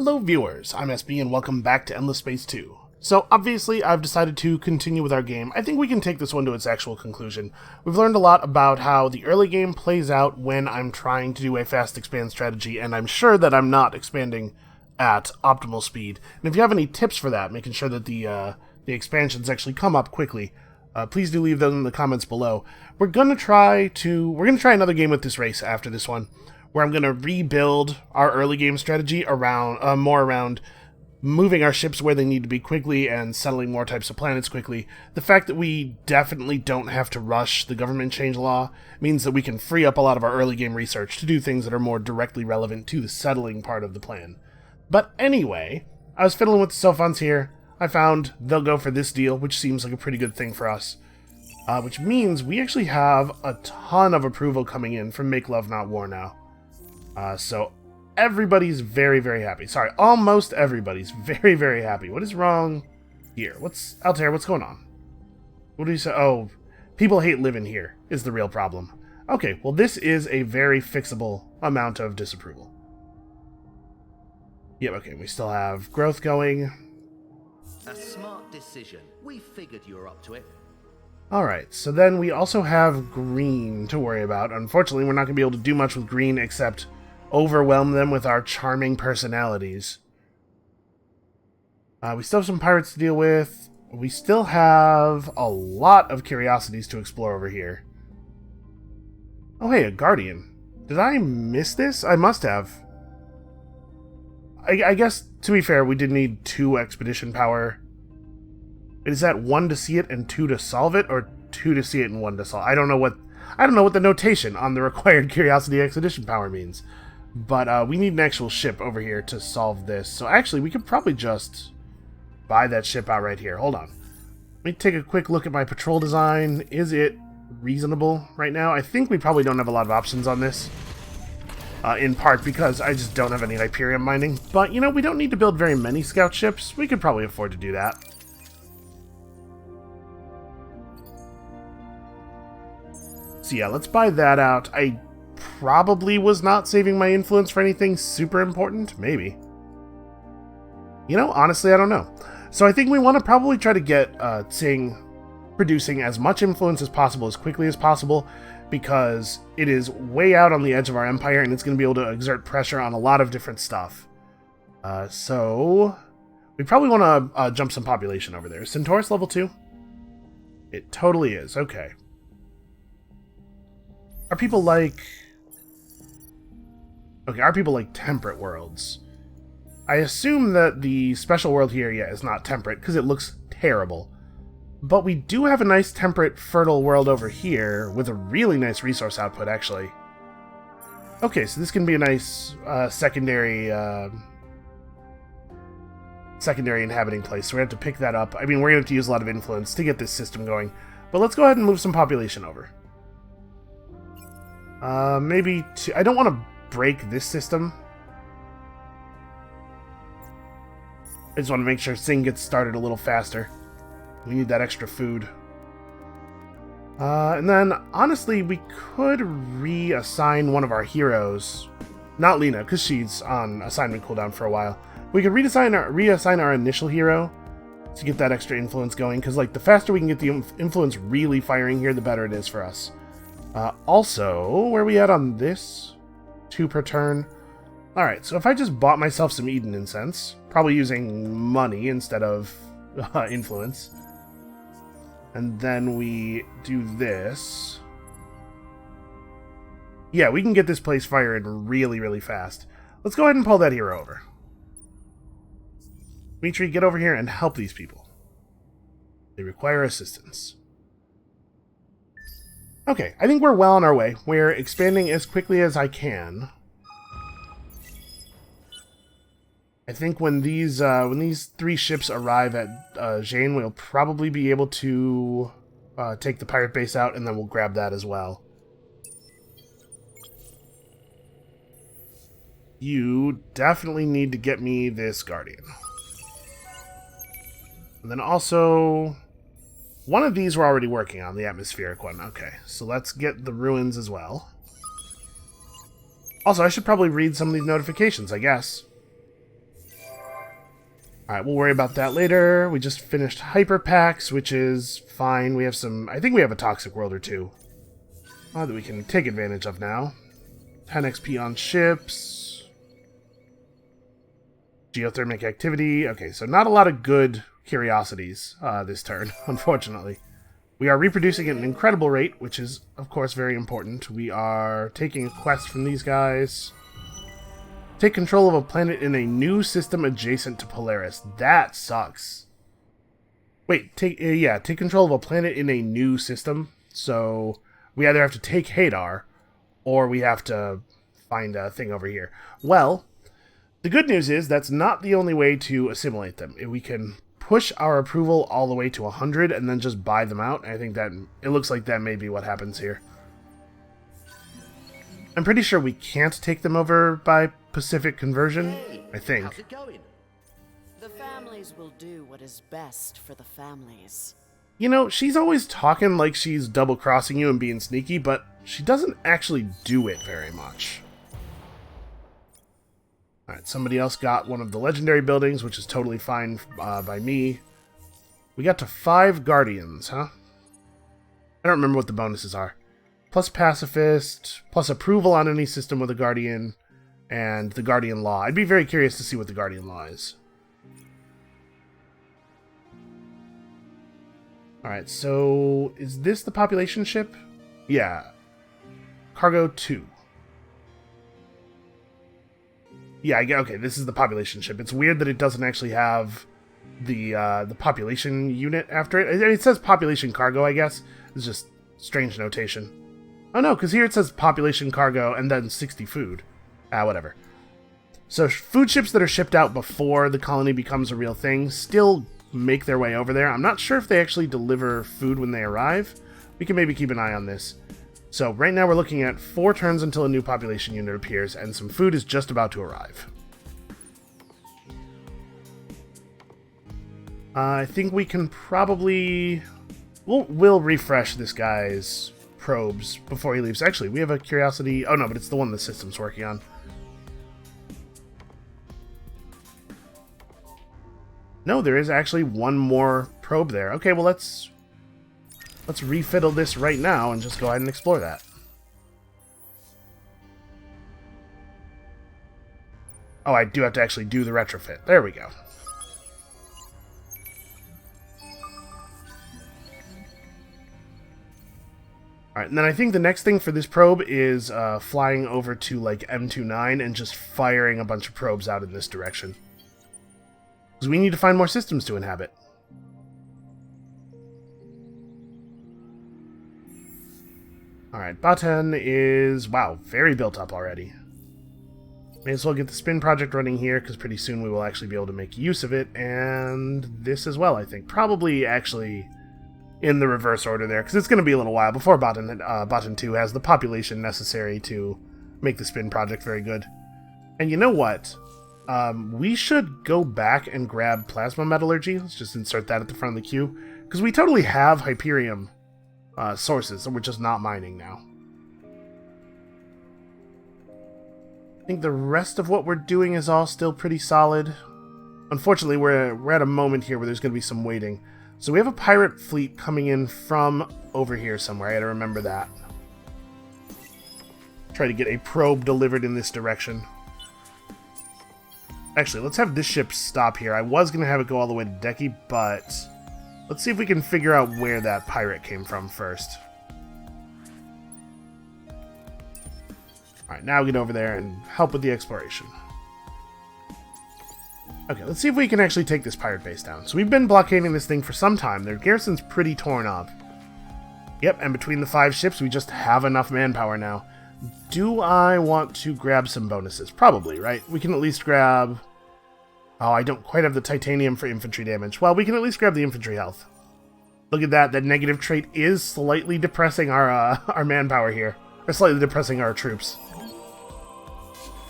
Hello viewers, I'm SB and welcome back to Endless Space 2. So obviously I've decided to continue with our game. I think we can take this one to its actual conclusion. We've learned a lot about how the early game plays out when I'm trying to do a fast expand strategy, and I'm sure that I'm not expanding at optimal speed. And if you have any tips for that, making sure that the expansions actually come up quickly, please do leave them in the comments below. We're gonna try another game with this race after this one, where I'm going to rebuild our early game strategy around more around moving our ships where they need to be quickly and settling more types of planets quickly. The fact that we definitely don't have to rush the government change law means that we can free up a lot of our early game research to do things that are more directly relevant to the settling part of the plan. But anyway, I was fiddling with the cell phones here. I found they'll go for this deal, which seems like a pretty good thing for us. Which means we actually have a ton of approval coming in from Make Love Not War now. So everybody's very, very happy. Sorry, almost everybody's very, very happy. What is wrong here? Altair, what's going on? What do you say? Oh, people hate living here is the real problem. Okay, well this is a very fixable amount of disapproval. Yep, okay, we still have growth going. A smart decision. We figured you were up to it. Alright, so then we also have green to worry about. Unfortunately, we're not going to be able to do much with green except overwhelm them with our charming personalities. We still have some pirates to deal with. We still have a lot of curiosities to explore over here. Oh hey, a guardian. Did I miss this? I must have. I guess, to be fair, we did need 2 expedition power. Is that 1 to see it and 2 to solve it, or 2 to see it and 1 to solve? I don't know what the notation on the required curiosity expedition power means. But we need an actual ship over here to solve this. So actually, we could probably just buy that ship out right here. Hold on. Let me take a quick look at my patrol design. Is it reasonable right now? I think we probably don't have a lot of options on this. In part because I just don't have any Hyperion mining. But, you know, we don't need to build very many scout ships. We could probably afford to do that. So yeah, let's buy that out. I probably was not saving my influence for anything super important. Maybe. You know, honestly, I don't know. So I think we want to probably try to get Tsing producing as much influence as possible, as quickly as possible, because it is way out on the edge of our empire, and it's going to be able to exert pressure on a lot of different stuff. So we probably want to jump some population over there. Centaurus level 2? It totally is. Okay. Are people like... Okay, are people like temperate worlds? I assume that the special world here, yeah, is not temperate, because it looks terrible. But we do have a nice temperate, fertile world over here, with a really nice resource output, actually. Okay, so this can be a nice secondary inhabiting place, so we have to pick that up. I mean, we're going to have to use a lot of influence to get this system going. But let's go ahead and move some population over. Maybe I don't want to break this system. I just want to make sure Tsing gets started a little faster. We need that extra food. And then, honestly, we could reassign one of our heroes. Not Lena, because she's on assignment cooldown for a while. We could reassign our initial hero to get that extra influence going, because like the faster we can get the influence really firing here, the better it is for us. Also, where are we at on this? 2 per turn. Alright, so if I just bought myself some Eden Incense, probably using money instead of influence, and then we do this. Yeah, we can get this place firing really, really fast. Let's go ahead and pull that hero over. Dimitri, get over here and help these people. They require assistance. Okay, I think we're well on our way. We're expanding as quickly as I can. I think when these 3 ships arrive at Jane, we'll probably be able to take the pirate base out, and then we'll grab that as well. You definitely need to get me this Guardian. And then also... one of these we're already working on, the atmospheric one. Okay, so let's get the ruins as well. Also, I should probably read some of these notifications, I guess. Alright, we'll worry about that later. We just finished hyper packs, which is fine. We have some... I think we have a toxic world or two that we can take advantage of now. 10 XP on ships. Geothermic activity. Okay, so not a lot of good curiosities this turn, unfortunately. We are reproducing at an incredible rate, which is, of course, very important. We are taking a quest from these guys. Take control of a planet in a new system adjacent to Polaris. That sucks. Wait, take control of a planet in a new system. So we either have to take Hadar, or we have to find a thing over here. Well, the good news is that's not the only way to assimilate them. If we can push our approval all the way to 100 and then just buy them out, I think that it looks like that may be what happens here. I'm pretty sure we can't take them over by Pacific conversion, I think. How's it going? The families will do what is best for the families. You know, she's always talking like she's double-crossing you and being sneaky, but she doesn't actually do it very much. Alright, somebody else got one of the legendary buildings, which is totally fine by me. We got to 5 Guardians, huh? I don't remember what the bonuses are. Plus Pacifist, plus approval on any system with a Guardian, and the Guardian Law. I'd be very curious to see what the Guardian Law is. Alright, so is this the population ship? Yeah. Cargo 2. Yeah, okay, this is the population ship. It's weird that it doesn't actually have the population unit after it. It says population cargo, I guess. It's just strange notation. Oh no, because here it says population cargo and then 60 food. Whatever. So food ships that are shipped out before the colony becomes a real thing still make their way over there. I'm not sure if they actually deliver food when they arrive. We can maybe keep an eye on this. So right now we're looking at 4 turns until a new population unit appears, and some food is just about to arrive. I think we can probably... We'll refresh this guy's probes before he leaves. Actually, we have a curiosity... Oh no, but it's the one the system's working on. No, there is actually one more probe there. Okay, well let's refiddle this right now and just go ahead and explore that. Oh, I do have to actually do the retrofit. There we go. Alright, and then I think the next thing for this probe is flying over to like M29 and just firing a bunch of probes out in this direction. Because we need to find more systems to inhabit. Alright, Batan is, wow, very built up already. May as well get the spin project running here, because pretty soon we will actually be able to make use of it, and this as well, I think. Probably actually in the reverse order there, because it's going to be a little while before Batan 2 has the population necessary to make the spin project very good. And you know what? We should go back and grab plasma metallurgy. Let's just insert that at the front of the queue, because we totally have Hyperium sources, and we're just not mining now. I think the rest of what we're doing is all still pretty solid. Unfortunately, we're at a moment here where there's going to be some waiting. So we have a pirate fleet coming in from over here somewhere. I gotta remember that. Try to get a probe delivered in this direction. Actually, let's have this ship stop here. I was going to have it go all the way to Deki, but let's see if we can figure out where that pirate came from first. Alright, now get over there and help with the exploration. Okay, let's see if we can actually take this pirate base down. So we've been blockading this thing for some time. Their garrison's pretty torn up. Yep, and between the 5 ships, we just have enough manpower now. Do I want to grab some bonuses? Probably, right? We can at least grab... Oh, I don't quite have the titanium for infantry damage. Well, we can at least grab the infantry health. Look at that. That negative trait is slightly depressing our manpower here. Or slightly depressing our troops.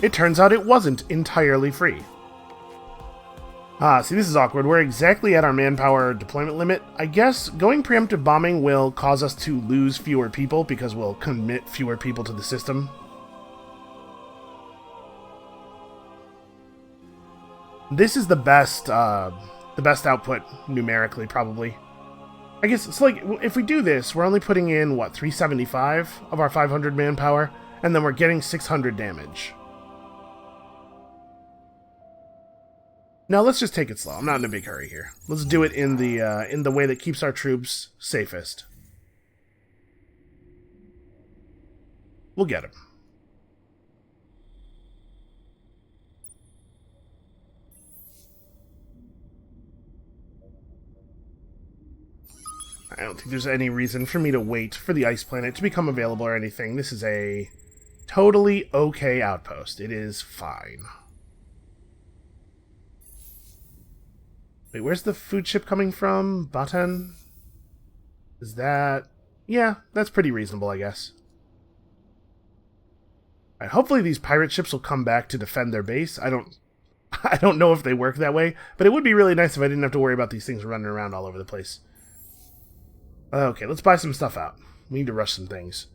It turns out it wasn't entirely free. See, this is awkward. We're exactly at our manpower deployment limit. I guess going preemptive bombing will cause us to lose fewer people because we'll commit fewer people to the system. This is the best output numerically, probably. I guess it's like, if we do this, we're only putting in, what, 375 of our 500 manpower, and then we're getting 600 damage. Now let's just take it slow. I'm not in a big hurry here. Let's do it in the way that keeps our troops safest. We'll get him. I don't think there's any reason for me to wait for the ice planet to become available or anything. This is a totally okay outpost. It is fine. Wait, where's the food ship coming from? Batan? Is that... Yeah, that's pretty reasonable, I guess. Alright, hopefully these pirate ships will come back to defend their base. I don't know if they work that way, but it would be really nice if I didn't have to worry about these things running around all over the place. Okay, let's buy some stuff out. We need to rush some things.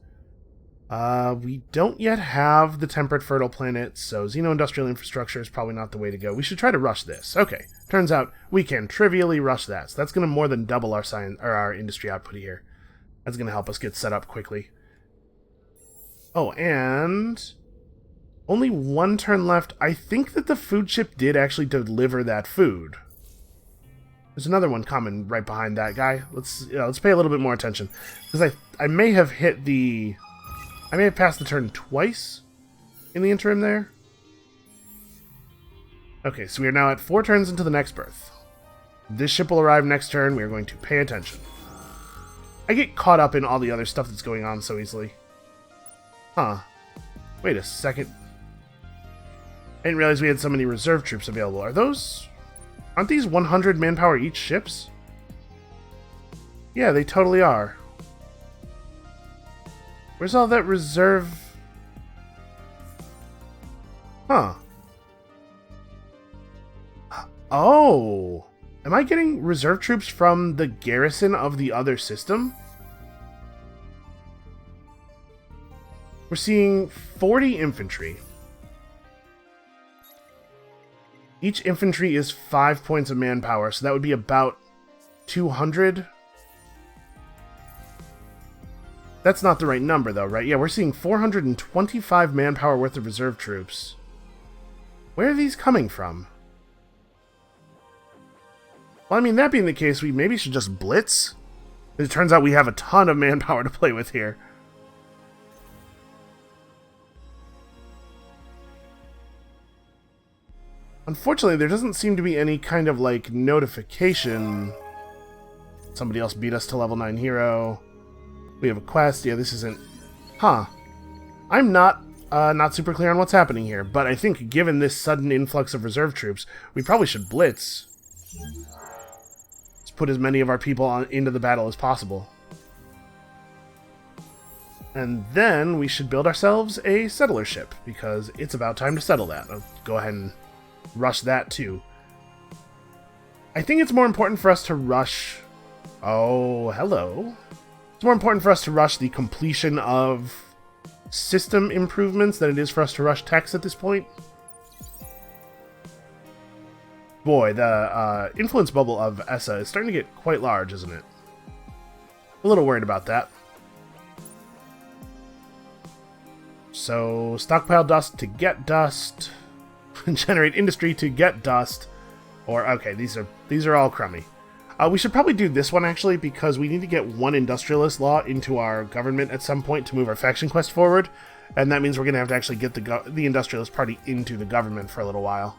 We don't yet have the temperate fertile planet, so xeno-industrial infrastructure is probably not the way to go. We should try to rush this. Okay, turns out we can trivially rush that. So that's going to more than double our science or our industry output here. That's going to help us get set up quickly. Oh, and only one turn left. I think that the food ship did actually deliver that food. There's another one coming right behind that guy. Let's pay a little bit more attention, because I may have hit the... I may have passed the turn twice in the interim there. Okay, so we are now at 4 turns into the next berth. This ship will arrive next turn. We are going to pay attention. I get caught up in all the other stuff that's going on so easily. Huh. Wait a second. I didn't realize we had so many reserve troops available. Are those... Aren't these 100 manpower each ships? Yeah, they totally are. Where's all that reserve? Huh. Oh! Am I getting reserve troops from the garrison of the other system? We're seeing 40 infantry. Each infantry is 5 points of manpower, so that would be about 200. That's not the right number, though, right? Yeah, we're seeing 425 manpower worth of reserve troops. Where are these coming from? Well, I mean, that being the case, we maybe should just blitz. It turns out we have a ton of manpower to play with here. Unfortunately, there doesn't seem to be any kind of, like, notification. Somebody else beat us to level 9 hero. We have a quest. Yeah, this isn't... Huh. I'm not super clear on what's happening here, but I think given this sudden influx of reserve troops, we probably should blitz. Let's put as many of our people into the battle as possible. And then we should build ourselves a settler ship, because it's about time to settle that. I'll go ahead and rush that too. I think it's more important for us to rush... Oh, hello. It's more important for us to rush the completion of system improvements than it is for us to rush techs at this point. Boy, the influence bubble of ESSA is starting to get quite large, isn't it? A little worried about that. So, stockpile dust to get dust. Generate industry to get dust. Or, okay, these are all crummy. We should probably do this one, actually, because we need to get one industrialist law into our government at some point to move our faction quest forward. And that means we're going to have to actually get the industrialist party into the government for a little while.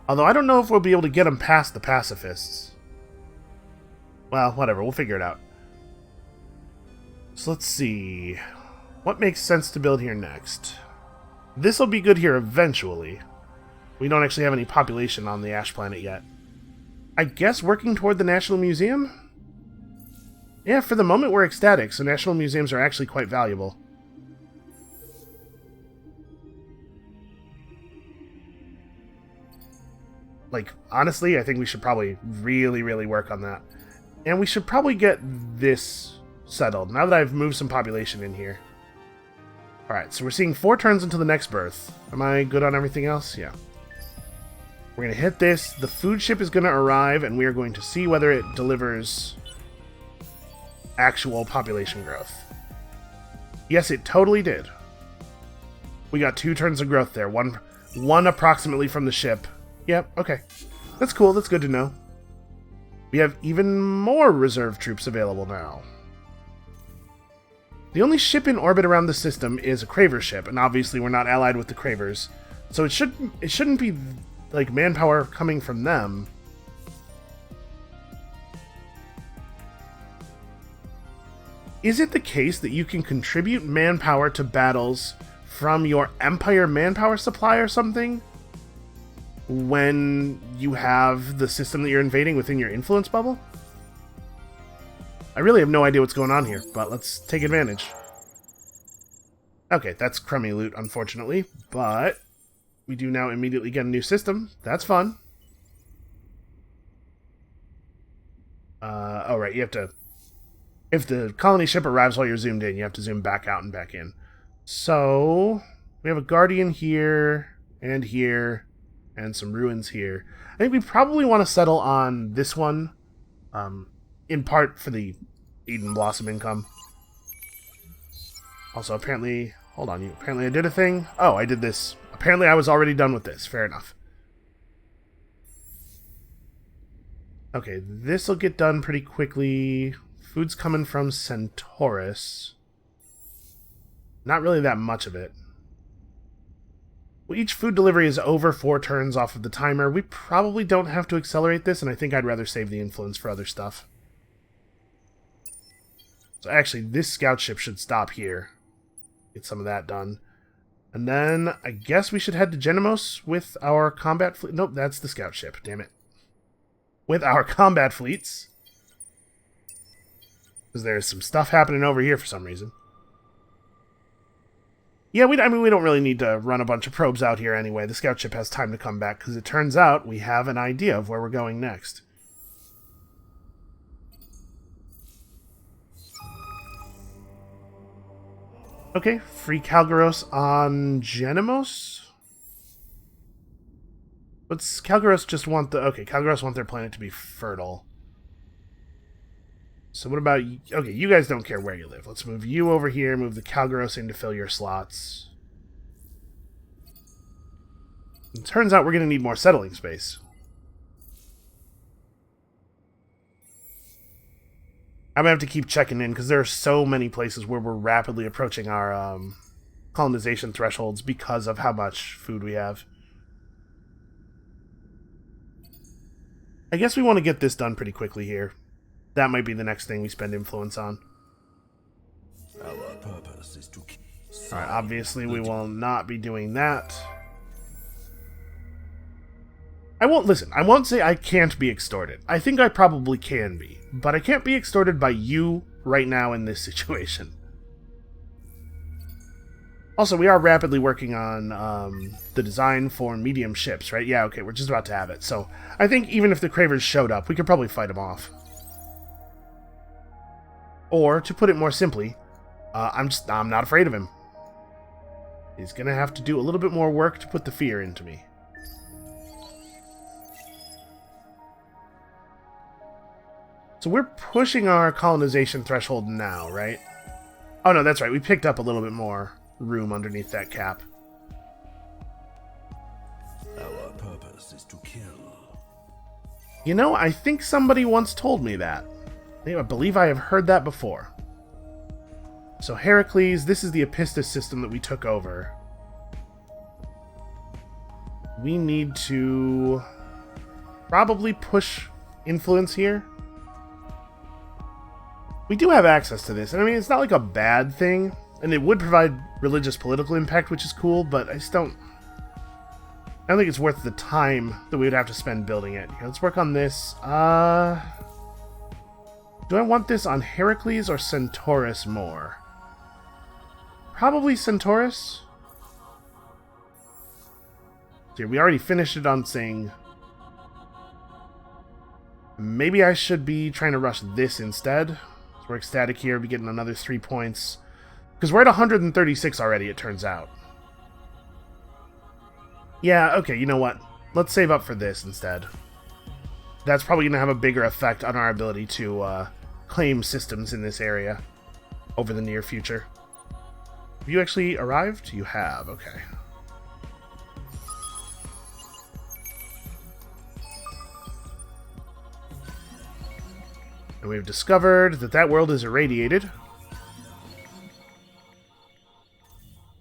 Although I don't know if we'll be able to get them past the pacifists. Well, whatever, we'll figure it out. So let's see. What makes sense to build here next? This will be good here eventually. We don't actually have any population on the Ash Planet yet. I guess working toward the National Museum? Yeah, for the moment we're ecstatic, so National Museums are actually quite valuable. Like, honestly, I think we should probably really, really work on that. And we should probably get this settled, now that I've moved some population in here. Alright, so we're seeing 4 turns until the next birth. Am I good on everything else? Yeah. We're going to hit this. The food ship is going to arrive, and we are going to see whether it delivers actual population growth. Yes, it totally did. We got 2 turns of growth there. One approximately from the ship. Yep, okay. That's cool. That's good to know. We have even more reserve troops available now. The only ship in orbit around the system is a Craver ship, and obviously we're not allied with the Cravers, so it shouldn't be like manpower coming from them. Is it the case that you can contribute manpower to battles from your Empire manpower supply or something when you have the system that you're invading within your influence bubble? I really have no idea what's going on here, but let's take advantage. Okay, that's crummy loot, unfortunately, but we do now immediately get a new system. That's fun. Oh, right, you have to... If the colony ship arrives while you're zoomed in, you have to zoom back out and back in. So, we have a Guardian here, and some ruins here. I think we probably want to settle on this one, in part for the Eden Blossom income. Also, apparently... Hold on, apparently I did a thing? Oh, I did this. Apparently I was already done with this. Fair enough. Okay, this will get done pretty quickly. Food's coming from Centaurus. Not really that much of it. Well, each food delivery is over 4 turns off of the timer. We probably don't have to accelerate this, and I think I'd rather save the influence for other stuff. So actually, this scout ship should stop here. Get some of that done. And then, I guess we should head to Genemos with our combat fleet. Nope, that's the scout ship, damn it. With our combat fleets. Because there's some stuff happening over here for some reason. Yeah, I mean, we don't really need to run a bunch of probes out here anyway. The scout ship has time to come back, because it turns out we have an idea of where we're going next. Okay, free Calgaros on Genemos? What's Calgaros just want the... Okay, Calgaros want their planet to be fertile. So what about... Okay, you guys don't care where you live. Let's move you over here, move the Calgaros in to fill your slots. It turns out we're going to need more settling space. I'm going to have to keep checking in, because there are so many places where we're rapidly approaching our colonization thresholds because of how much food we have. I guess we want to get this done pretty quickly here. That might be the next thing we spend influence on. Our purpose is to... Alright, obviously we will not be doing that. I won't say I can't be extorted. I think I probably can be. But I can't be extorted by you right now in this situation. Also, we are rapidly working on the design for medium ships, right? Yeah, okay, we're just about to have it. So, I think even if the Cravers showed up, we could probably fight them off. Or, to put it more simply, I'm not afraid of him. He's gonna have to do a little bit more work to put the fear into me. So we're pushing our colonization threshold now, right? Oh no, that's right. We picked up a little bit more room underneath that cap. Our purpose is to kill. You know, I think somebody once told me that. I believe I have heard that before. So Heracles, this is the Epistus system that we took over. We need to probably push influence here. We do have access to this, and I mean, it's not like a bad thing, and it would provide religious political impact, which is cool, but I don't think it's worth the time that we would have to spend building it. Here, let's work on this. Do I want this on Heracles or Centaurus more? Probably Centaurus. Here, we already finished it on Sing. Maybe I should be trying to rush this instead. We're ecstatic here, be getting another 3 points. Because we're at 136 already, it turns out. Yeah, okay, you know what? Let's save up for this instead. That's probably going to have a bigger effect on our ability to claim systems in this area over the near future. Have you actually arrived? You have, okay. And we've discovered that that world is irradiated.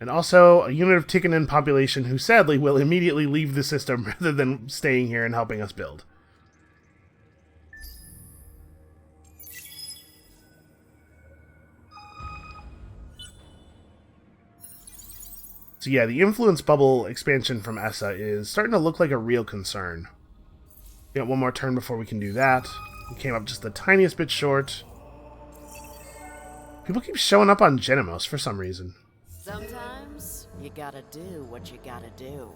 And also a unit of Tikkanen population who sadly will immediately leave the system rather than staying here and helping us build. So yeah, the influence bubble expansion from ESSA is starting to look like a real concern. We got one more turn before we can do that. We came up just the tiniest bit short. People keep showing up on Genomos for some reason. Sometimes you gotta do what you gotta do.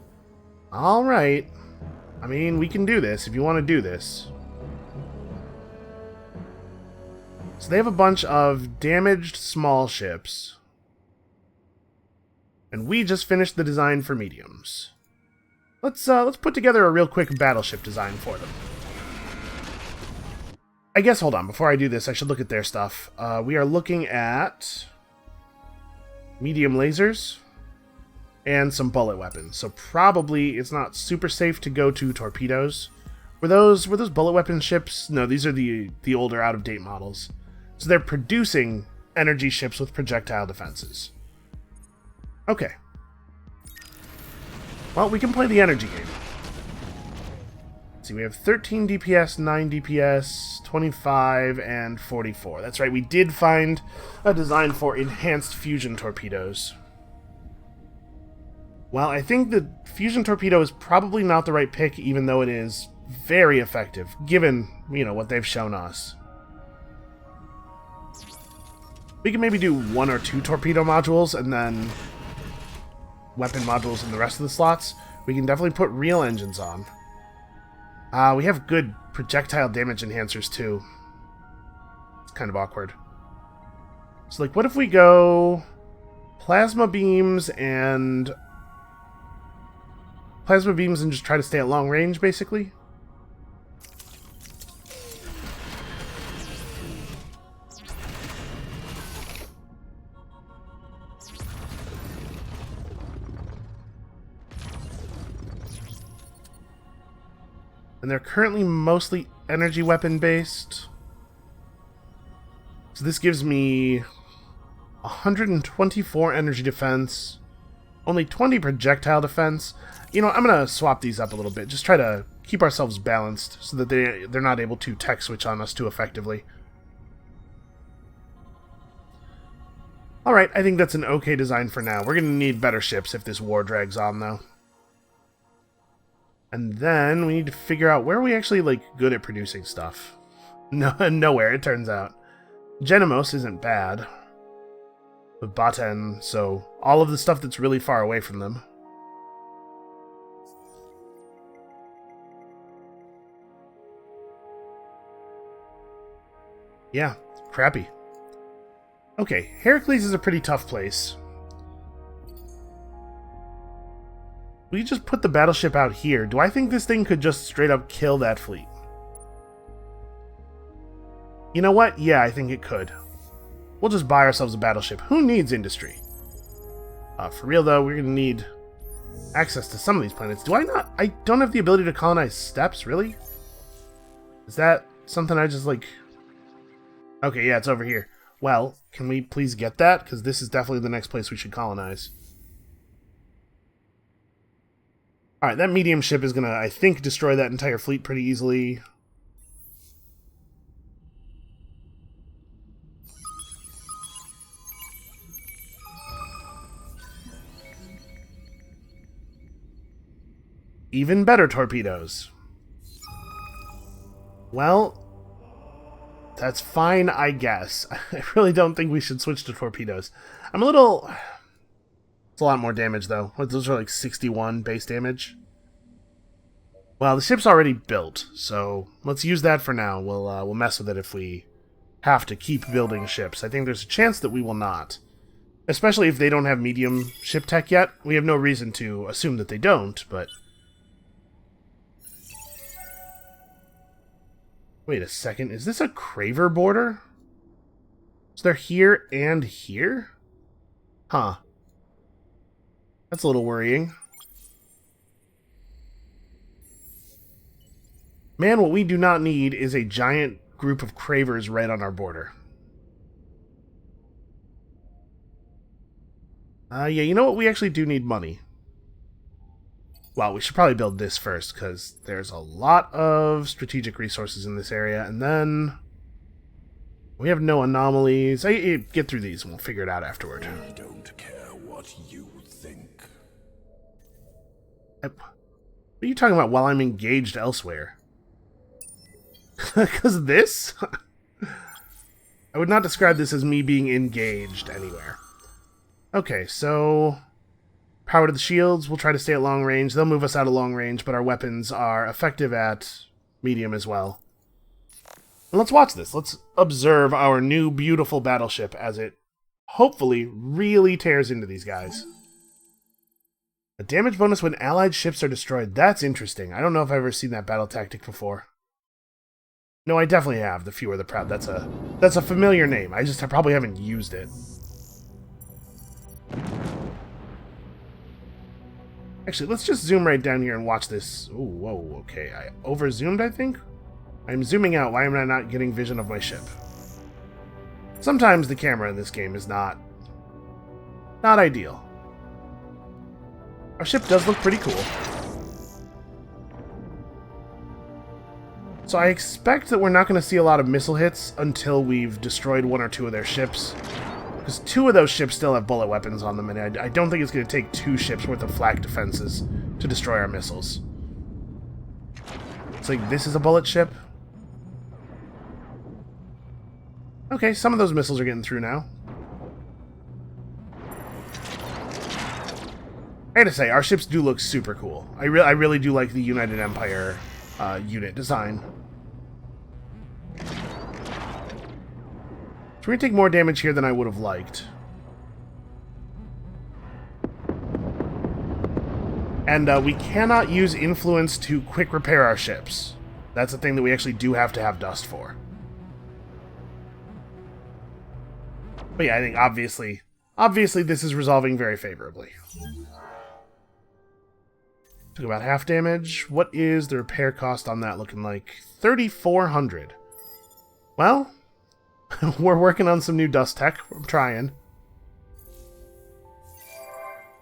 Alright. I mean, we can do this if you want to do this. So they have a bunch of damaged small ships. And we just finished the design for mediums. Let's put together a real quick battleship design for them. I guess, hold on, before I do this, I should look at their stuff. We are looking at medium lasers and some bullet weapons. So probably it's not super safe to go to torpedoes. Were those bullet weapon ships? No, these are the older, out-of-date models. So they're producing energy ships with projectile defenses. Okay. Well, we can play the energy game. Let's see, we have 13 DPS, 9 DPS, 25, and 44. That's right, we did find a design for enhanced fusion torpedoes. Well, I think the fusion torpedo is probably not the right pick, even though it is very effective, given, you know, what they've shown us. We can maybe do 1 or 2 torpedo modules, and then weapon modules in the rest of the slots. We can definitely put real engines on. We have good projectile damage enhancers too. It's kind of awkward. So like, what if we go plasma beams and just try to stay at long range, basically? And they're currently mostly energy weapon based. So this gives me 124 energy defense, only 20 projectile defense. You know, I'm going to swap these up a little bit. Just try to keep ourselves balanced so that they're not able to tech switch on us too effectively. Alright, I think that's an okay design for now. We're going to need better ships if this war drags on, though. And then we need to figure out where are we actually, like, good at producing stuff. No, nowhere, it turns out. Genomos isn't bad. With Baten, so all of the stuff that's really far away from them. Yeah, crappy. Okay, Heracles is a pretty tough place. We just put the battleship out here. Do I think this thing could just straight up kill that fleet? You know what? Yeah, I think it could. We'll just buy ourselves a battleship. Who needs industry? For real though, we're gonna need access to some of these planets. Do I not? I don't have the ability to colonize steppes, really? Is that something I just like... Okay, yeah, it's over here. Well, can we please get that? Because this is definitely the next place we should colonize. Alright, that medium ship is gonna, I think, destroy that entire fleet pretty easily. Even better torpedoes. Well, that's fine, I guess. I really don't think we should switch to torpedoes. I'm a little... It's a lot more damage, though. Those are like 61 base damage. Well, the ship's already built, so let's use that for now. We'll mess with it if we have to keep building ships. I think there's a chance that we will not. Especially if they don't have medium ship tech yet. We have no reason to assume that they don't, but... Wait a second, is this a Craver border? So they're here and here? Huh. That's a little worrying. Man, what we do not need is a giant group of Cravers right on our border. Yeah, you know what? We actually do need money. Well, we should probably build this first, because there's a lot of strategic resources in this area, and then... We have no anomalies. Get through these, and we'll figure it out afterward. I don't care what you think. What are you talking about while I'm engaged elsewhere? Because this? I would not describe this as me being engaged anywhere. Okay, so... Power to the shields. We'll try to stay at long range. They'll move us out of long range, but our weapons are effective at medium as well. And let's watch this. Let's observe our new beautiful battleship as it hopefully really tears into these guys. A damage bonus when allied ships are destroyed. That's interesting. I don't know if I've ever seen that battle tactic before. No, I definitely have. The Few or the Proud. That's a familiar name. I probably haven't used it. Actually, let's just zoom right down here and watch this. Ooh, whoa, okay. I over-zoomed, I think? I'm zooming out. Why am I not getting vision of my ship? Sometimes the camera in this game is not ideal. Our ship does look pretty cool. So I expect that we're not going to see a lot of missile hits until we've destroyed one or two of their ships. Because two of those ships still have bullet weapons on them, and I don't think it's going to take two ships worth of flak defenses to destroy our missiles. It's like, this is a bullet ship. Okay, some of those missiles are getting through now. I gotta say, our ships do look super cool. I really do like the United Empire unit design. So we're going to take more damage here than I would have liked. And we cannot use influence to quick repair our ships. That's a thing that we actually do have to have dust for. But yeah, I think obviously this is resolving very favorably. Took about half damage. What is the repair cost on that looking like? 3,400. Well... We're working on some new dust tech. I'm trying.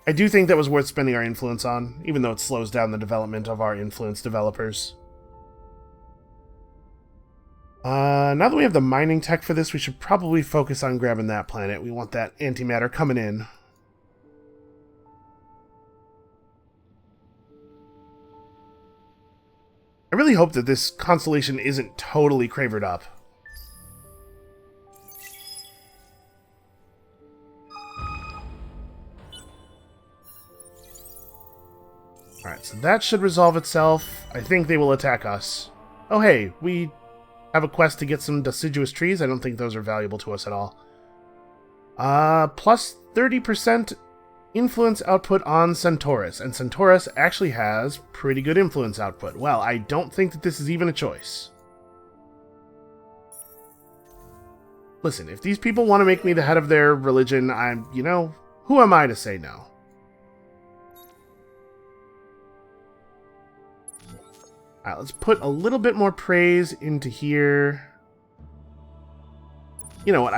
I do think that was worth spending our influence on, even though it slows down the development of our influence developers. Now that we have the mining tech for this, we should probably focus on grabbing that planet. We want that antimatter coming in. I really hope that this constellation isn't totally cravered up. Alright, so that should resolve itself. I think they will attack us. Oh hey, we have a quest to get some deciduous trees. I don't think those are valuable to us at all. Plus 30% influence output on Centaurus. And Centaurus actually has pretty good influence output. Well, I don't think that this is even a choice. Listen, if these people want to make me the head of their religion, you know, who am I to say no? Alright, let's put a little bit more praise into here. You know what,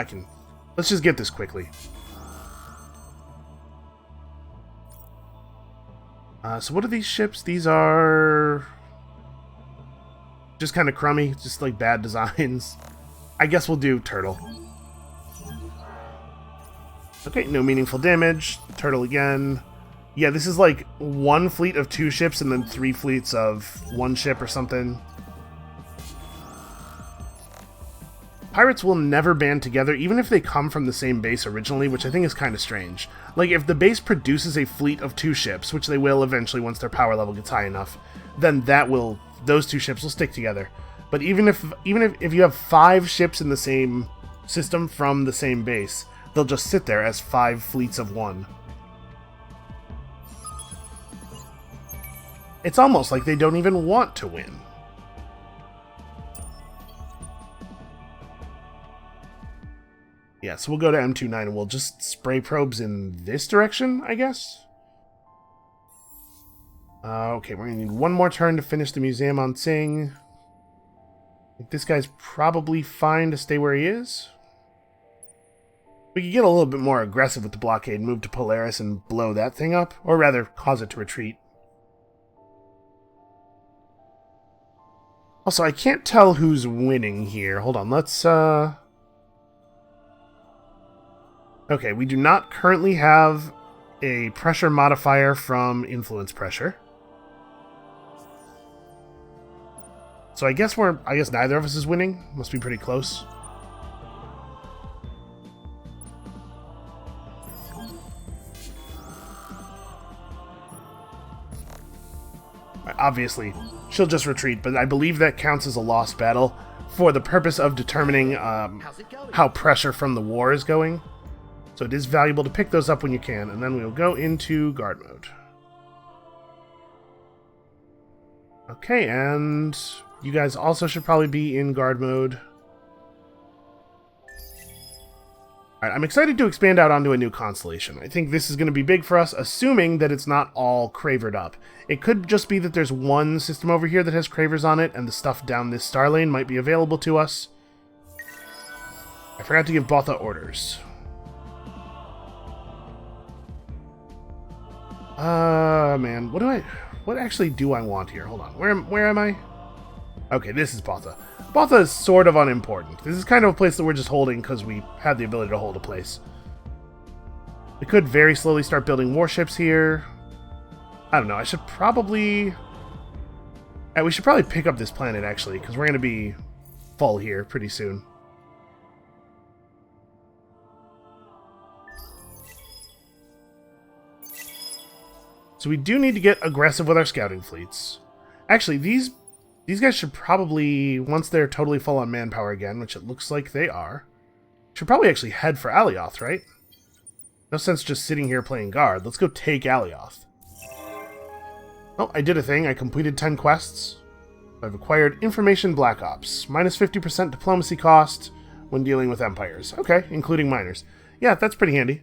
let's just get this quickly. So what are these ships? These are... just kind of crummy, just like bad designs. I guess we'll do Turtle. Okay, no meaningful damage. Turtle again. Yeah, this is like one fleet of two ships and then three fleets of one ship or something. Pirates will never band together, even if they come from the same base originally, which I think is kind of strange. Like, if the base produces a fleet of two ships, which they will eventually once their power level gets high enough, then those two ships will stick together. But even if you have 5 ships in the same system from the same base, they'll just sit there as 5 fleets of 1. It's almost like they don't even want to win. Yeah, so we'll go to M29 and we'll just spray probes in this direction, I guess? Okay, we're going to need one more turn to finish the museum on Tsing. I think this guy's probably fine to stay where he is. We could get a little bit more aggressive with the blockade, move to Polaris and blow that thing up, or rather, cause it to retreat. Also, I can't tell who's winning here. Hold on, let's, Okay, we do not currently have a pressure modifier from influence pressure. So I guess neither of us is winning. Must be pretty close. Obviously, she'll just retreat, but I believe that counts as a lost battle for the purpose of determining how pressure from the war is going. So it is valuable to pick those up when you can, and then we'll go into guard mode. Okay, and you guys also should probably be in guard mode. Alright, I'm excited to expand out onto a new constellation. I think this is going to be big for us, assuming that it's not all cravered up. It could just be that there's one system over here that has cravers on it, and the stuff down this star lane might be available to us. I forgot to give Botha orders. Man, what actually do I want here? Hold on, where am I? Okay, this is Botha. Botha is sort of unimportant. This is kind of a place that we're just holding because we had the ability to hold a place. We could very slowly start building warships here. I don't know, we should probably pick up this planet, actually, because we're going to be full here pretty soon. So we do need to get aggressive with our scouting fleets. Actually, these guys should probably, once they're totally full on manpower again, which it looks like they are, should probably actually head for Alioth, right? No sense just sitting here playing guard. Let's go take Alioth. Oh, I did a thing. I completed 10 quests. I've acquired Information Black Ops. Minus 50% diplomacy cost when dealing with empires. Okay, including miners. Yeah, that's pretty handy.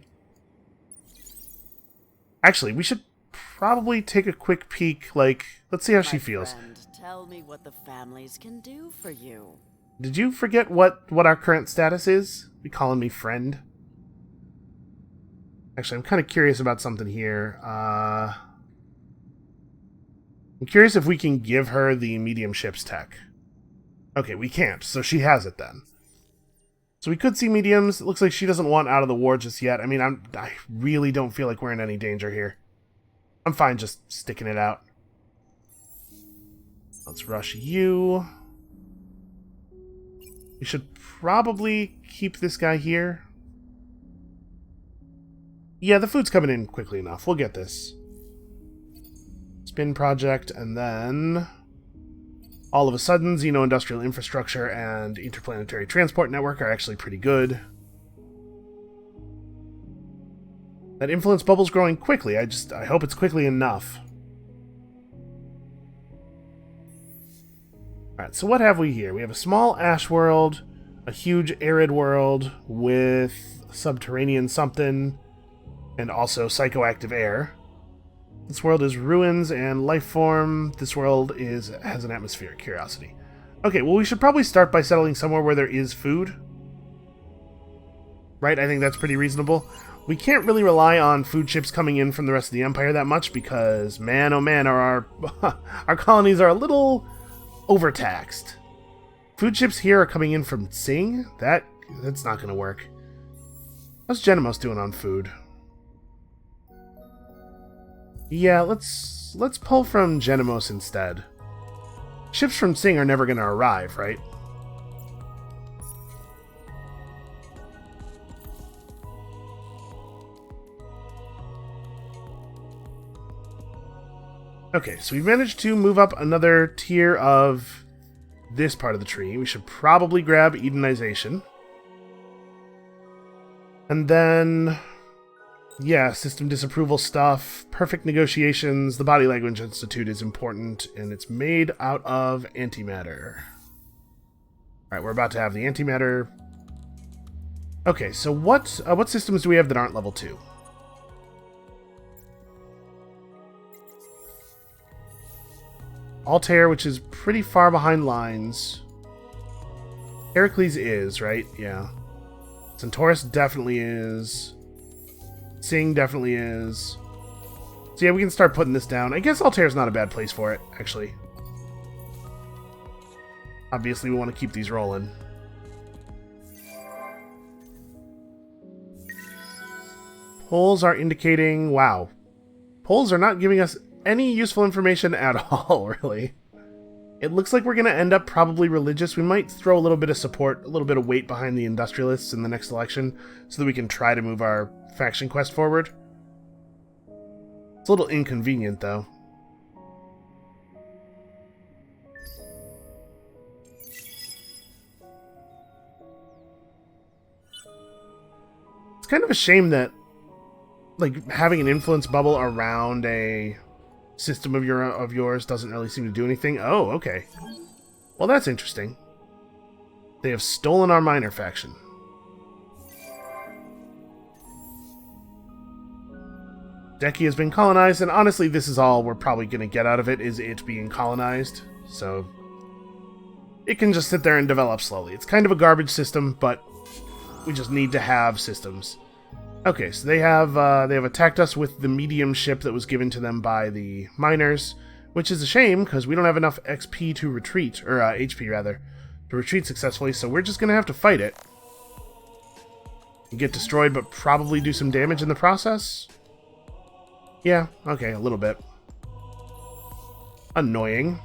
Actually, we should probably take a quick peek, let's see how she feels. Friend, tell me what the families can do for you. Did you forget what our current status is? You calling me friend? Actually, I'm kind of curious about something here. I'm curious if we can give her the medium ship's tech. Okay, we can't, so she has it then. So we could see mediums. It looks like she doesn't want out of the war just yet. I mean, I really don't feel like we're in any danger here. I'm fine just sticking it out. Let's rush you. We should probably keep this guy here. Yeah, the food's coming in quickly enough. We'll get this. Spin project, and then all of a sudden, Xeno-industrial infrastructure and interplanetary transport network are actually pretty good. That influence bubble's growing quickly. I hope it's quickly enough. Alright, so what have we here? We have a small ash world, a huge arid world with subterranean something, and also psychoactive air. This world is ruins and life form. This world has an atmospheric curiosity. Okay, well, we should probably start by settling somewhere where there is food. Right? I think that's pretty reasonable. We can't really rely on food ships coming in from the rest of the Empire that much because, man, oh man, our colonies are a little overtaxed. Food ships here are coming in from Tsing? That's not going to work. How's Genomos doing on food? Yeah, let's pull from Genomos instead. Ships from Tsing are never going to arrive, right? Okay, so we've managed to move up another tier of this part of the tree. We should probably grab Edenization. And then, yeah, system disapproval stuff, perfect negotiations. The Body Language Institute is important, and it's made out of antimatter. Alright, we're about to have the antimatter. Okay, so what systems do we have that aren't level 2? Altair, which is pretty far behind lines. Heracles is, right? Yeah. Centaurus definitely is. Sing definitely is. So yeah, we can start putting this down. I guess Altair's not a bad place for it, actually. Obviously, we want to keep these rolling. Polls are indicating... Wow. Polls are not giving us any useful information at all, really. It looks like we're going to end up probably religious. We might throw a little bit of support, a little bit of weight behind the industrialists in the next election so that we can try to move our faction quest forward. It's a little inconvenient, though. It's kind of a shame that, like, having an influence bubble around a system of yours doesn't really seem to do anything. Oh, okay. Well, that's interesting. They have stolen our minor faction. Deki has been colonized, and honestly, this is all we're probably going to get out of it, is it being colonized. So, it can just sit there and develop slowly. It's kind of a garbage system, but we just need to have systems. Okay, so they have attacked us with the medium ship that was given to them by the miners, which is a shame because we don't have enough XP to retreat, or HP rather, to retreat successfully. So we're just gonna have to fight it and get destroyed, but probably do some damage in the process. Yeah, okay, a little bit. Annoying.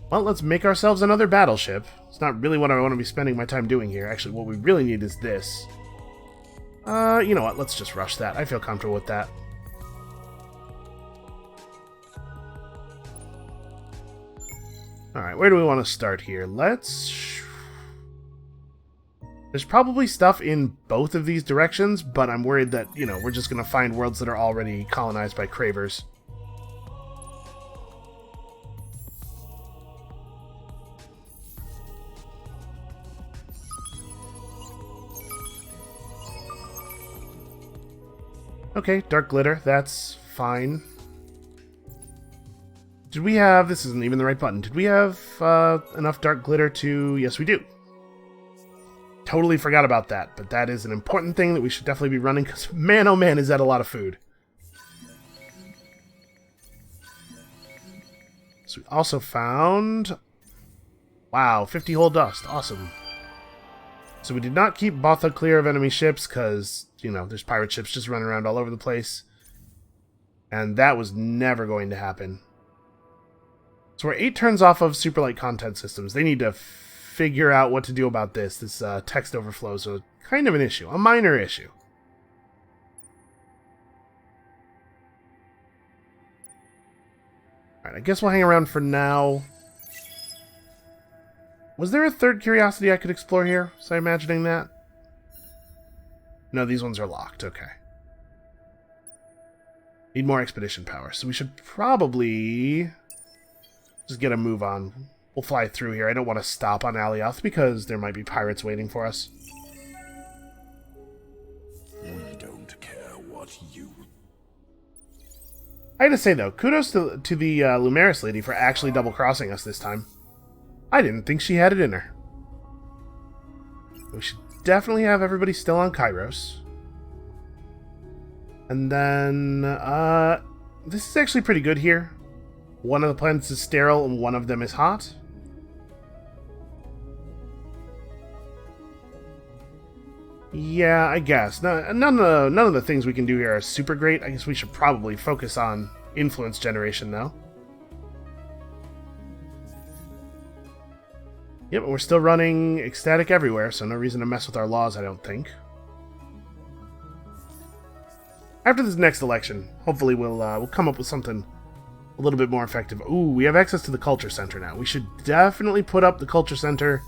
Well, let's make ourselves another battleship. It's not really what I want to be spending my time doing here. Actually, what we really need is this. You know what? Let's just rush that. I feel comfortable with that. Alright, where do we want to start here? There's probably stuff in both of these directions, but I'm worried that, you know, we're just going to find worlds that are already colonized by cravers. Okay, dark glitter, that's fine. Did we have... This isn't even the right button. Did we have enough dark glitter to... Yes, we do. Totally forgot about that, but that is an important thing that we should definitely be running, because man, oh man, is that a lot of food. So we also found... Wow, 50 whole dust. Awesome. So we did not keep Botha clear of enemy ships, because... You know, there's pirate ships just running around all over the place. And that was never going to happen. So we're 8 turns off of super light content systems. They need to figure out what to do about this. This text overflows are kind of an issue. A minor issue. Alright, I guess we'll hang around for now. Was there a third curiosity I could explore here? Was I imagining that? No, these ones are locked. Okay. Need more expedition power. So we should probably just get a move on. We'll fly through here. I don't want to stop on Alioth because there might be pirates waiting for us. We don't care what you... I gotta say, though, kudos to the Lumeris lady for actually double-crossing us this time. I didn't think she had it in her. We should definitely have everybody still on Kairos. And then, this is actually pretty good here. One of the planets is sterile and one of them is hot. Yeah, I guess. None of the things we can do here are super great. I guess we should probably focus on influence generation, though. Yep, we're still running ecstatic everywhere, so no reason to mess with our laws, I don't think. After this next election, hopefully we'll come up with something a little bit more effective. Ooh, we have access to the Culture Center now. We should definitely put up the Culture Center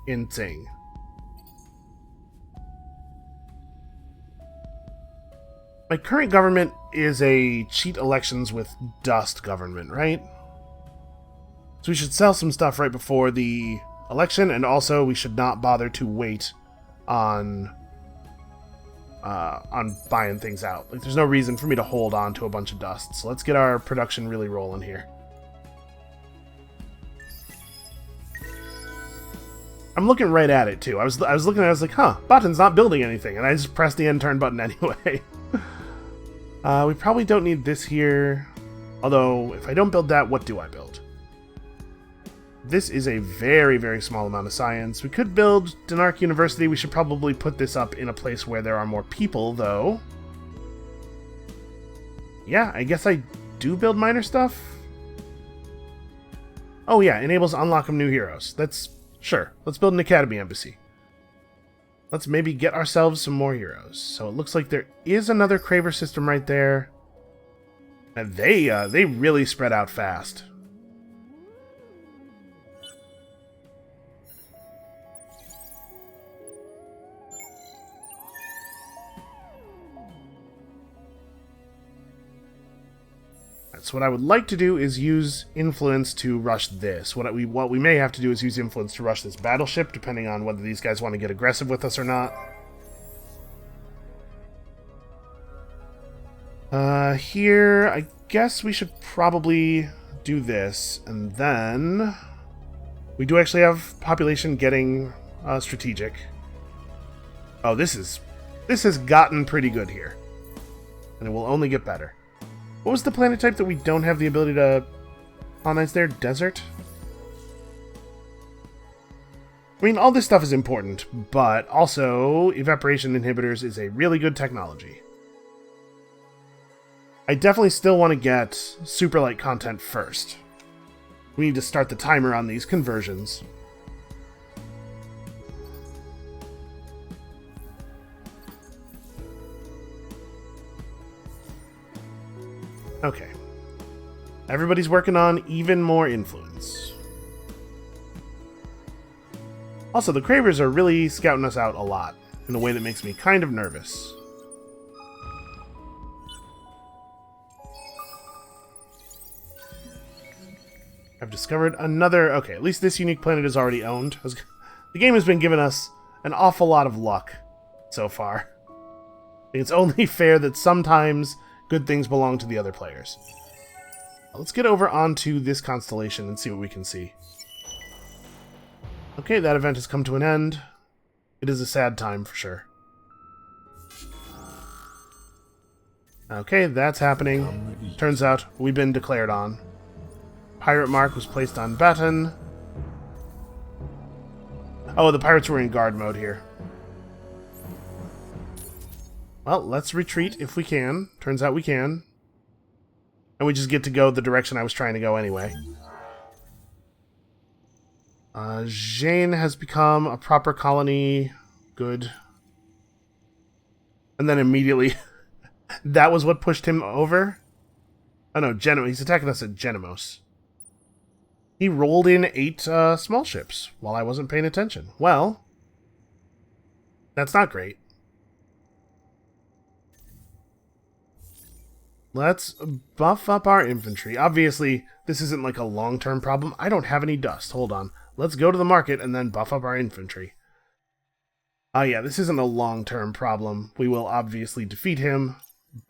in Tsing. My current government is a cheat elections with dust government, right? So we should sell some stuff right before the election, and also we should not bother to wait on buying things out. Like, there's no reason for me to hold on to a bunch of dust. So let's get our production really rolling here. I'm looking right at it too. I was looking at it, I was like, huh, Button's not building anything, and I just pressed the end turn button anyway. We probably don't need this here. Although, if I don't build that, what do I build? This is a very, very small amount of science. We could build Denark University. We should probably put this up in a place where there are more people, though. Yeah, I guess I do build minor stuff. Oh yeah, enables unlock of new heroes. That's... sure. Let's build an academy embassy. Let's maybe get ourselves some more heroes. So it looks like there is another Craver system right there. And they really spread out fast. So what I would like to do is use influence to rush this. What we may have to do is use influence to rush this battleship, depending on whether these guys want to get aggressive with us or not. Here, I guess we should probably do this, and then we do actually have population getting strategic. Oh, this has gotten pretty good here, and it will only get better. What was the planet type that we don't have the ability to colonize there? Desert? I mean, all this stuff is important, but also evaporation inhibitors is a really good technology. I definitely still want to get super light content first. We need to start the timer on these conversions. Okay. Everybody's working on even more influence. Also, the Cravers are really scouting us out a lot, in a way that makes me kind of nervous. I've discovered another... okay, at least this unique planet is already owned. The game has been giving us an awful lot of luck so far. It's only fair that sometimes good things belong to the other players. Let's get over onto this constellation and see what we can see. Okay, that event has come to an end. It is a sad time for sure. Okay, that's happening. Turns out we've been declared on. Pirate mark was placed on Baton. Oh, the pirates were in guard mode here. Well, let's retreat if we can. Turns out we can. And we just get to go the direction I was trying to go anyway. Jane has become a proper colony. Good. And then immediately, that was what pushed him over? Oh no, he's attacking us at Genemos. He rolled in 8 small ships while I wasn't paying attention. Well, that's not great. Let's buff up our infantry. Obviously, this isn't like a long-term problem. I don't have any dust. Hold on. Let's go to the market and then buff up our infantry. Yeah, this isn't a long-term problem. We will obviously defeat him,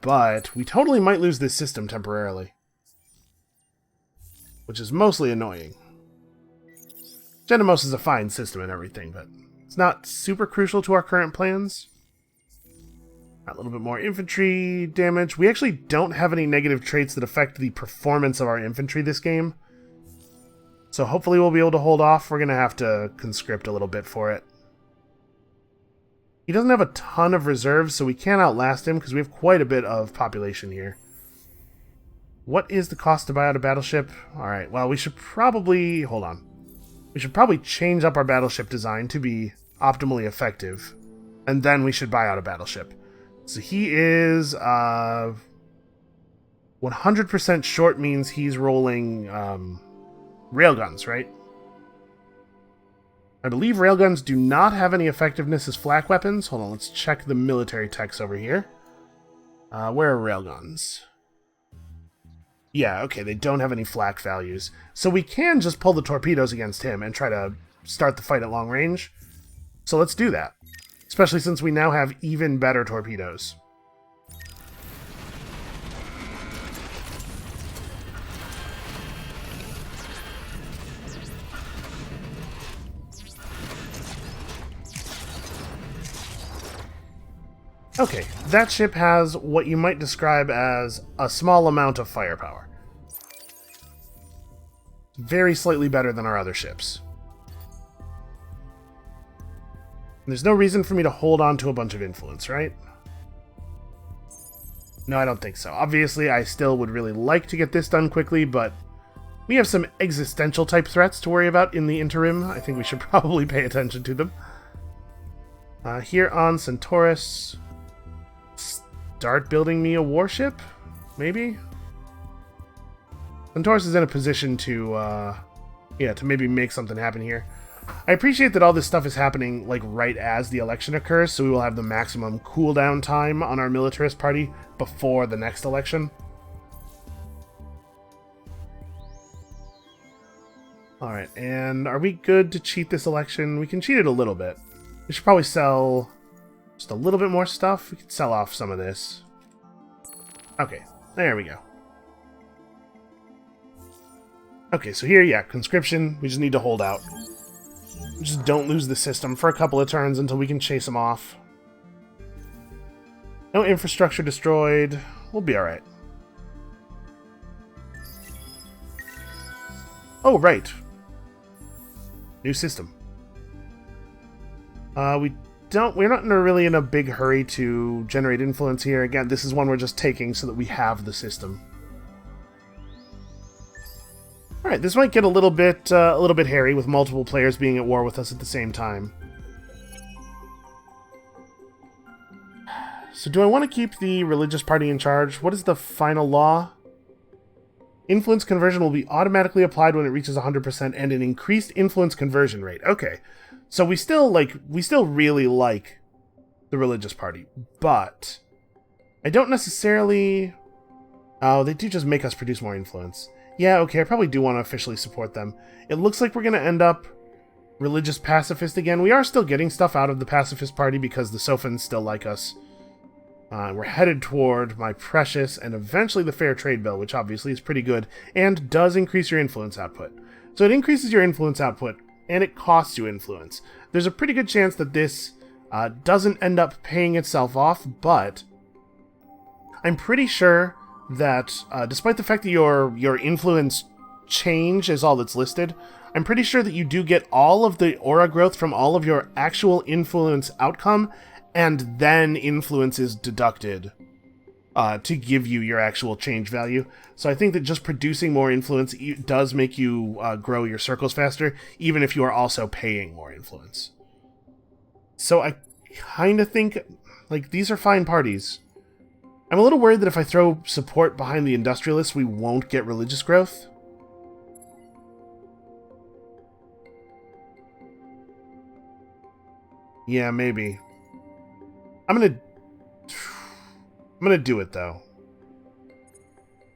but we totally might lose this system temporarily. Which is mostly annoying. Genemos is a fine system and everything, but it's not super crucial to our current plans. A little bit more infantry damage. We actually don't have any negative traits that affect the performance of our infantry this game. So hopefully we'll be able to hold off. We're going to have to conscript a little bit for it. He doesn't have a ton of reserves, so we can't outlast him because we have quite a bit of population here. What is the cost to buy out a battleship? Alright, well, we should probably... hold on. We should probably change up our battleship design to be optimally effective. And then we should buy out a battleship. So he is 100% short means he's rolling railguns, right? I believe railguns do not have any effectiveness as flak weapons. Hold on, let's check the military text over here. Where are railguns? Yeah, okay, they don't have any flak values. So we can just pull the torpedoes against him and try to start the fight at long range. So let's do that. Especially since we now have even better torpedoes. Okay, that ship has what you might describe as a small amount of firepower. Very slightly better than our other ships. There's no reason for me to hold on to a bunch of influence, right? No, I don't think so. Obviously, I still would really like to get this done quickly, but we have some existential type threats to worry about in the interim. I think we should probably pay attention to them. Here on Centaurus, start building me a warship, maybe? Centaurus is in a position to maybe make something happen here. I appreciate that all this stuff is happening like right as the election occurs, so we will have the maximum cooldown time on our militarist party before the next election. Alright, and are we good to cheat this election? We can cheat it a little bit. We should probably sell just a little bit more stuff. We could sell off some of this. Okay, there we go. Okay, so here, yeah, conscription. We just need to hold out. Just don't lose the system for a couple of turns until we can chase them off. No infrastructure destroyed. We'll be alright. Oh, right. New system. We're not really in a big hurry to generate influence here. Again, this is one we're just taking so that we have the system. Alright, this might get a little bit hairy with multiple players being at war with us at the same time. So do I want to keep the religious party in charge? What is the final law? Influence conversion will be automatically applied when it reaches 100% and an increased influence conversion rate. Okay. So we still really like the religious party, but I don't necessarily... Oh, they do just make us produce more influence. Yeah, okay, I probably do want to officially support them. It looks like we're going to end up religious pacifist again. We are still getting stuff out of the pacifist party because the Sophans still like us. We're headed toward my precious and eventually the fair trade bill, which obviously is pretty good and does increase your influence output. So it increases your influence output and it costs you influence. There's a pretty good chance that this doesn't end up paying itself off, but I'm pretty sure that despite the fact that your influence change is all that's listed, I'm pretty sure that you do get all of the aura growth from all of your actual influence outcome, and then influence is deducted to give you your actual change value. So I think that just producing more influence does make you grow your circles faster, even if you are also paying more influence. So I kind of think, like, these are fine parties. I'm a little worried that if I throw support behind the industrialists, we won't get religious growth. Yeah, maybe. I'm gonna do it, though.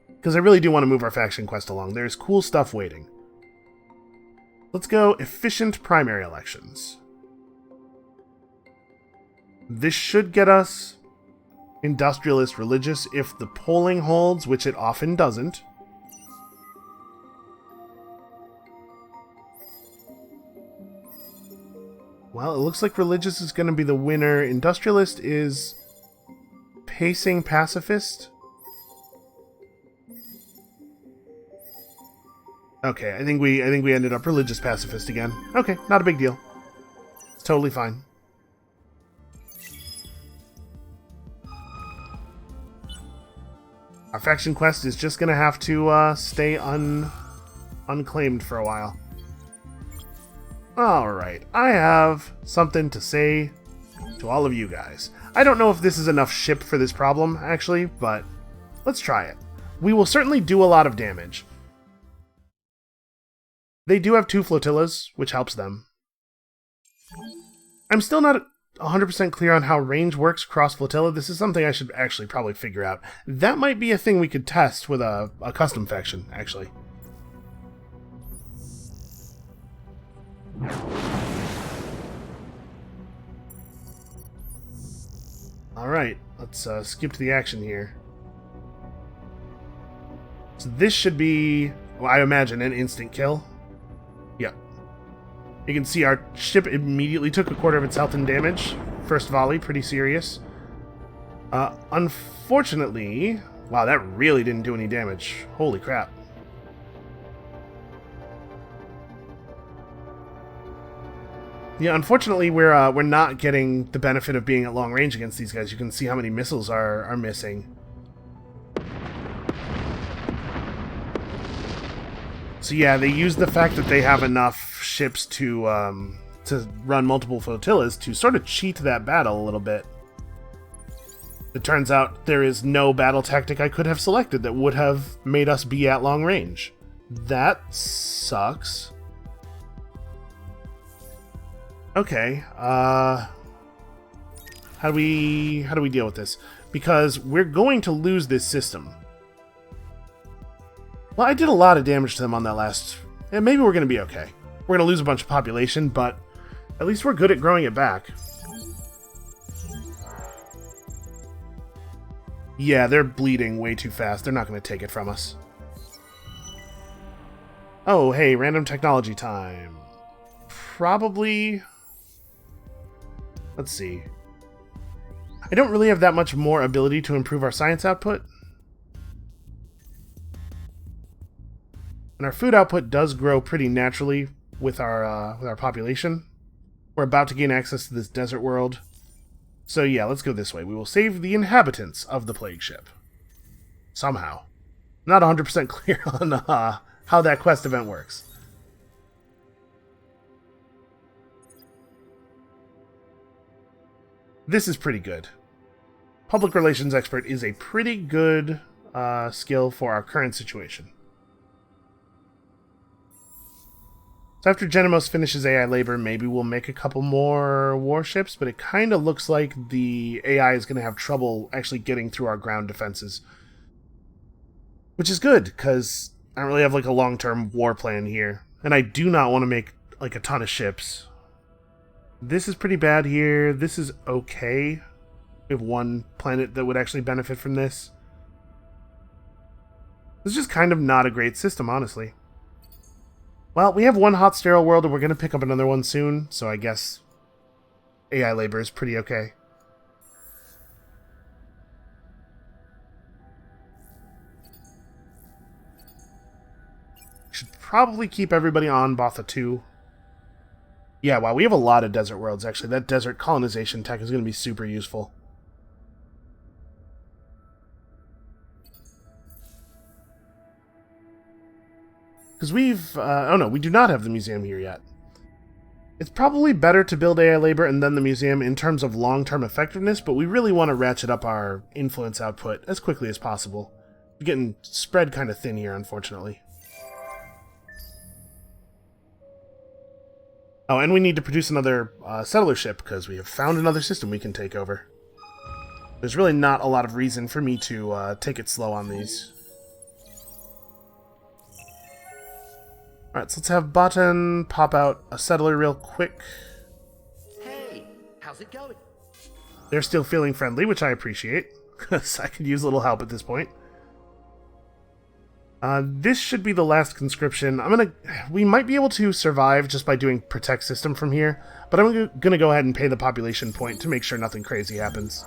Because I really do want to move our faction quest along. There's cool stuff waiting. Let's go efficient primary elections. This should get us industrialist religious if the polling holds, which it often doesn't. Well, it looks like religious is going to be the winner. Industrialist is pacing pacifist. Okay, I think we ended up religious pacifist again. Okay, not a big deal. It's totally fine. Our faction quest is just going to have to stay unclaimed for a while. Alright, I have something to say to all of you guys. I don't know if this is enough ship for this problem, actually, but let's try it. We will certainly do a lot of damage. They do have 2 flotillas, which helps them. I'm still not 100% clear on how range works across flotilla. This is something I should actually probably figure out. That might be a thing we could test with a custom faction, actually. Alright, let's skip to the action here. So this should be, well, I imagine, an instant kill. Yep. You can see our ship immediately took a quarter of its health and damage. First volley, pretty serious. Unfortunately... Wow, that really didn't do any damage. Holy crap. Yeah, unfortunately, we're not getting the benefit of being at long range against these guys. You can see how many missiles are missing. So yeah, they use the fact that they have enough ships to run multiple flotillas to sort of cheat that battle a little bit. It turns out there is no battle tactic I could have selected that would have made us be at long range. That sucks. Okay, how do we deal with this? Because we're going to lose this system. Well, I did a lot of damage to them on that last... And maybe we're going to be okay. We're going to lose a bunch of population, but at least we're good at growing it back. Yeah, they're bleeding way too fast. They're not going to take it from us. Oh, hey, random technology time. Probably... Let's see. I don't really have that much more ability to improve our science output. And our food output does grow pretty naturally with our population. We're about to gain access to this desert world. So yeah, let's go this way. We will save the inhabitants of the plague ship. Somehow. Not 100% clear on how that quest event works. This is pretty good. Public relations expert is a pretty good skill for our current situation. So after Genomos finishes AI labor, maybe we'll make a couple more warships, but it kind of looks like the AI is going to have trouble actually getting through our ground defenses. Which is good, because I don't really have like a long-term war plan here. And I do not want to make like a ton of ships. This is pretty bad here. This is okay. We have one planet that would actually benefit from this. This is just kind of not a great system, honestly. Well, we have one hot sterile world, and we're going to pick up another one soon, so I guess AI labor is pretty okay. Should probably keep everybody on Botha 2. Yeah, wow, we have a lot of desert worlds, actually. That desert colonization tech is going to be super useful. Because we've... oh no, we do not have the museum here yet. It's probably better to build AI labor and then the museum in terms of long-term effectiveness, but we really want to ratchet up our influence output as quickly as possible. We're getting spread kind of thin here, unfortunately. Oh, and we need to produce another settler ship, because we have found another system we can take over. There's really not a lot of reason for me to take it slow on these. Alright, so let's have Button pop out a settler real quick. Hey, how's it going? They're still feeling friendly, which I appreciate, because I could use a little help at this point. This should be the last conscription. We might be able to survive just by doing protect system from here, but I'm gonna go ahead and pay the population point to make sure nothing crazy happens.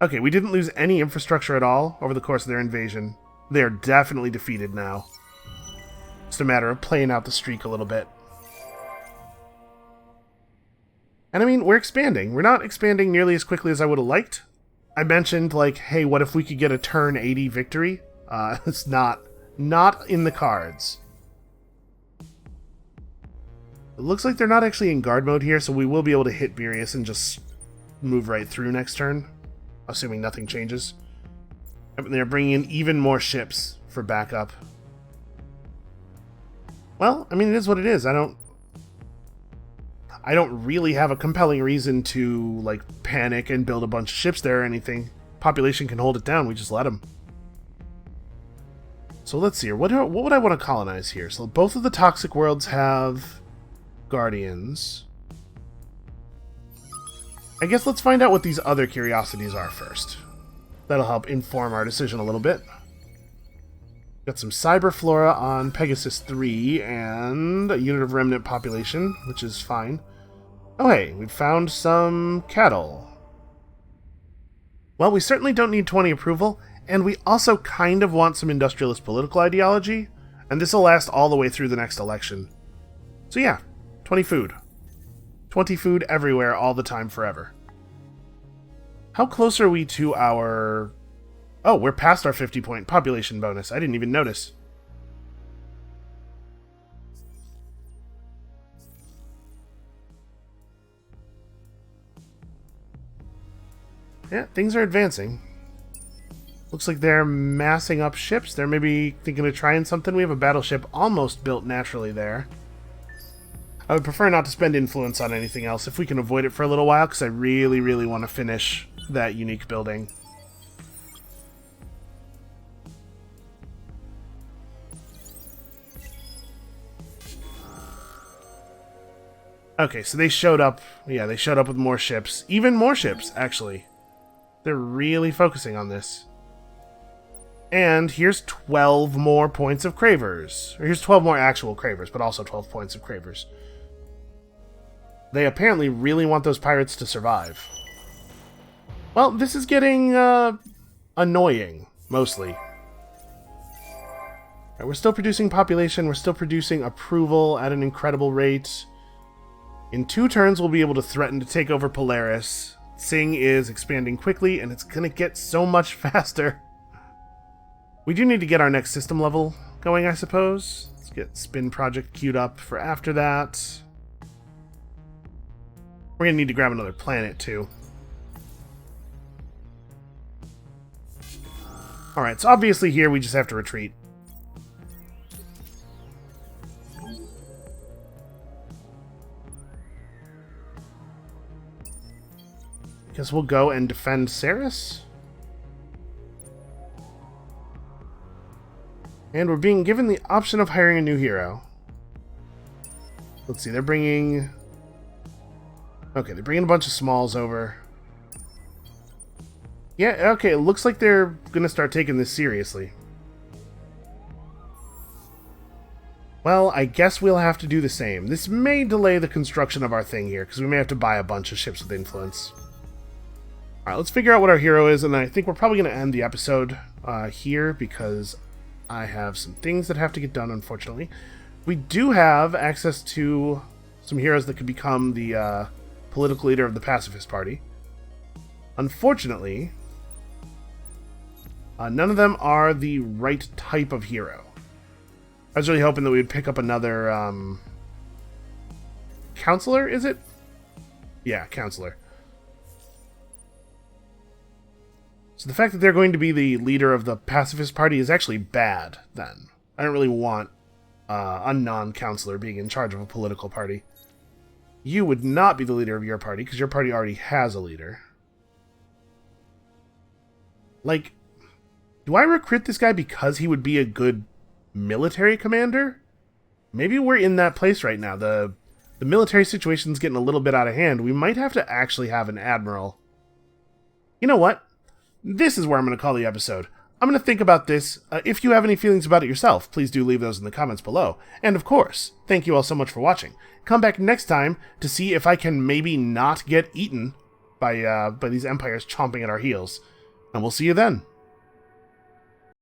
Okay, we didn't lose any infrastructure at all over the course of their invasion. They are definitely defeated now. Just a matter of playing out the streak a little bit. And I mean, we're expanding. We're not expanding nearly as quickly as I would have liked. I mentioned, like, hey, what if we could get a turn 80 victory? It's not in the cards. It looks like they're not actually in guard mode here, so we will be able to hit Virius and just move right through next turn, assuming nothing changes. And they're bringing in even more ships for backup. Well, I mean, it is what it is. I I don't really have a compelling reason to, like, panic and build a bunch of ships there or anything. Population can hold it down, we just let them. So let's see here, what would I want to colonize here? So both of the toxic worlds have guardians. I guess let's find out what these other curiosities are first. That'll help inform our decision a little bit. Got some cyberflora on Pegasus 3 and a unit of remnant population, which is fine. Oh hey, we found some cattle. Well, we certainly don't need 20 approval, and we also kind of want some industrialist political ideology, and this will last all the way through the next election. So yeah, 20 food. 20 food everywhere, all the time, forever. How close are we to our... Oh, we're past our 50-point population bonus. I didn't even notice. Yeah, things are advancing. Looks like they're massing up ships. They're maybe thinking of trying something. We have a battleship almost built naturally there. I would prefer not to spend influence on anything else if we can avoid it for a little while, because I really, really want to finish that unique building. Okay, so they showed up. Yeah, they showed up with more ships. Even more ships, actually. They're really focusing on this. And here's 12 more points of cravers. Or here's 12 more actual cravers, but also 12 points of cravers. They apparently really want those pirates to survive. Well, this is getting annoying, mostly. Right, we're still producing population, we're still producing approval at an incredible rate. In 2 turns, we'll be able to threaten to take over Polaris. Sing is expanding quickly, and it's going to get so much faster. We do need to get our next system level going, I suppose. Let's get Spin Project queued up for after that. We're going to need to grab another planet, too. Alright, so obviously here we just have to retreat. Guess we'll go and defend Ceres. And we're being given the option of hiring a new hero. Let's see, they're bringing... Okay, they're bringing a bunch of smalls over. Yeah, okay, it looks like they're gonna start taking this seriously. Well, I guess we'll have to do the same. This may delay the construction of our thing here, because we may have to buy a bunch of ships with influence. Alright, let's figure out what our hero is, and I think we're probably going to end the episode here, because I have some things that have to get done, unfortunately. We do have access to some heroes that could become the political leader of the Pacifist Party. Unfortunately, none of them are the right type of hero. I was really hoping that we would pick up another counselor, is it? Yeah, counselor. So the fact that they're going to be the leader of the Pacifist Party is actually bad, then. I don't really want a non-counselor being in charge of a political party. You would not be the leader of your party, because your party already has a leader. Like, do I recruit this guy because he would be a good military commander? Maybe we're in that place right now. The military situation's getting a little bit out of hand. We might have to actually have an admiral. You know what? This is where I'm going to call the episode. I'm going to think about this. If you have any feelings about it yourself, please do leave those in the comments below. And of course, thank you all so much for watching. Come back next time to see if I can maybe not get eaten by these empires chomping at our heels. And we'll see you then.